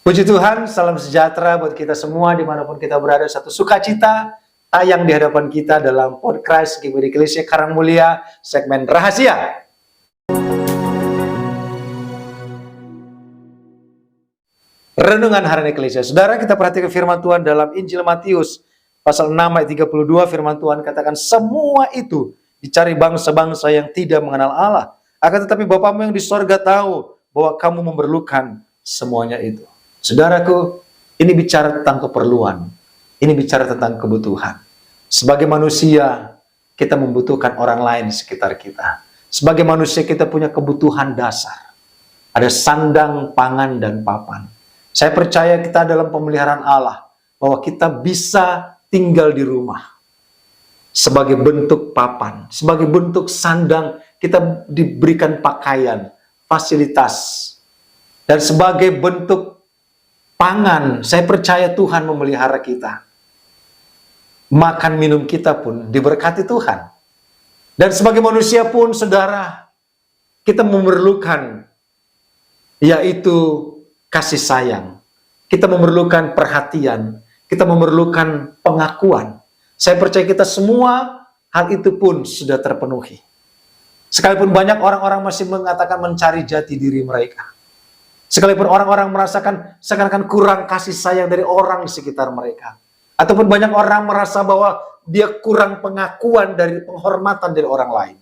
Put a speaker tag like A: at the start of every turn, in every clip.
A: Puji Tuhan, salam sejahtera buat kita semua dimanapun kita berada. Satu sukacita tayang di hadapan kita dalam podcast GBD Eklesia Karang Mulia, segmen Rahasia. Renungan Harian Eklesia. Saudara, kita perhatikan firman Tuhan dalam Injil Matius pasal 6 ayat 32. Firman Tuhan katakan, semua itu dicari bangsa-bangsa yang tidak mengenal Allah. Akan tetapi Bapamu yang di sorga tahu bahwa kamu memerlukan semuanya itu. Saudaraku, ini bicara tentang keperluan. Ini bicara tentang kebutuhan. Sebagai manusia, kita membutuhkan orang lain di sekitar kita. Sebagai manusia, kita punya kebutuhan dasar. Ada sandang, pangan, dan papan. Saya percaya kita dalam pemeliharaan Allah, bahwa kita bisa tinggal di rumah. Sebagai bentuk papan, sebagai bentuk sandang, kita diberikan pakaian, fasilitas. Dan sebagai bentuk pangan, saya percaya Tuhan memelihara kita. Makan minum kita pun diberkati Tuhan. Dan sebagai manusia pun, saudara, kita memerlukan, yaitu kasih sayang. Kita memerlukan perhatian. Kita memerlukan pengakuan. Saya percaya kita semua, hal itu pun sudah terpenuhi. Sekalipun banyak orang-orang masih mengatakan mencari jati diri mereka. Sekalipun orang-orang merasakan seakan-akan kurang kasih sayang dari orang di sekitar mereka. Ataupun banyak orang merasa bahwa dia kurang pengakuan dari penghormatan dari orang lain.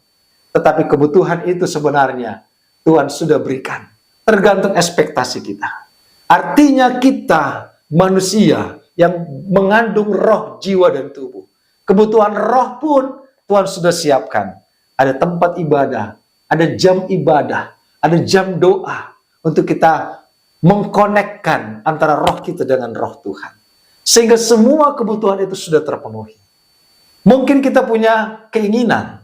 A: Tetapi kebutuhan itu sebenarnya Tuhan sudah berikan. Tergantung ekspektasi kita. Artinya kita manusia yang mengandung roh, jiwa, dan tubuh. Kebutuhan roh pun Tuhan sudah siapkan. Ada tempat ibadah, ada jam ibadah, ada jam doa. Untuk kita mengkonekkan antara roh kita dengan roh Tuhan. Sehingga semua kebutuhan itu sudah terpenuhi. Mungkin kita punya keinginan.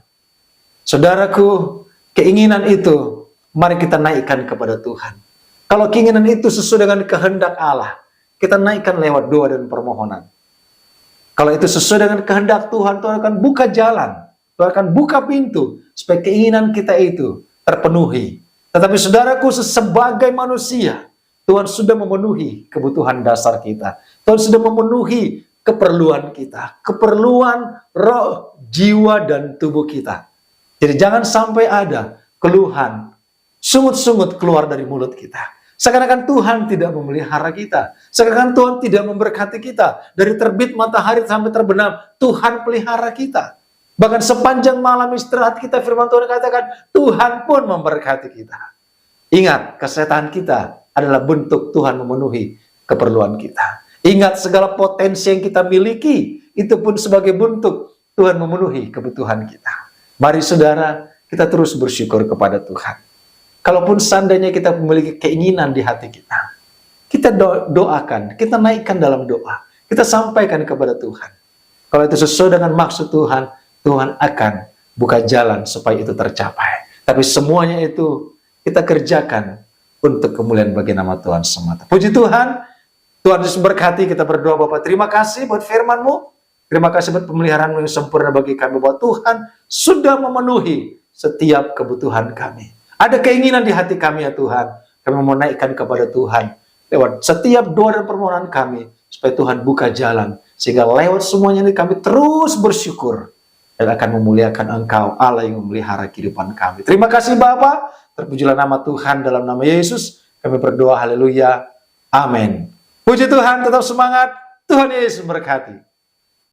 A: Saudaraku, keinginan itu mari kita naikkan kepada Tuhan. Kalau keinginan itu sesuai dengan kehendak Allah, kita naikkan lewat doa dan permohonan. Kalau itu sesuai dengan kehendak Tuhan, Tuhan akan buka jalan. Tuhan akan buka pintu supaya keinginan kita itu terpenuhi. Tetapi saudaraku, sebagai manusia, Tuhan sudah memenuhi kebutuhan dasar kita. Tuhan sudah memenuhi keperluan kita. Keperluan roh, jiwa, dan tubuh kita. Jadi jangan sampai ada keluhan, sungut-sungut keluar dari mulut kita. Seakan-akan Tuhan tidak memelihara kita. Seakan-akan Tuhan tidak memberkati kita. Dari terbit matahari sampai terbenam, Tuhan pelihara kita. Bahkan sepanjang malam istirahat kita, firman Tuhan katakan, Tuhan pun memberkati kita. Ingat, kesehatan kita adalah bentuk Tuhan memenuhi keperluan kita. Ingat, segala potensi yang kita miliki, itu pun sebagai bentuk Tuhan memenuhi kebutuhan kita. Mari saudara, kita terus bersyukur kepada Tuhan. Kalaupun seandainya kita memiliki keinginan di hati kita, kita doakan, kita naikkan dalam doa. Kita sampaikan kepada Tuhan. Kalau itu sesuai dengan maksud Tuhan, Tuhan akan buka jalan supaya itu tercapai. Tapi semuanya itu kita kerjakan untuk kemuliaan bagi nama Tuhan semata. Puji Tuhan, Tuhan Yesus berkati. Kita berdoa Bapa, terima kasih buat firman-Mu. Terima kasih buat pemeliharaan-Mu yang sempurna bagi kami. Bahwa Tuhan sudah memenuhi setiap kebutuhan kami. Ada keinginan di hati kami ya Tuhan. Kami mau naikkan kepada Tuhan. Lewat setiap doa dan permohonan kami. Supaya Tuhan buka jalan. Sehingga lewat semuanya ini kami terus bersyukur. Dan akan memuliakan Engkau, Allah yang memelihara kehidupan kami. Terima kasih Bapa. Terpujilah nama Tuhan dalam nama Yesus. Kami berdoa, haleluya. Amin. Puji Tuhan, tetap semangat. Tuhan Yesus memberkati.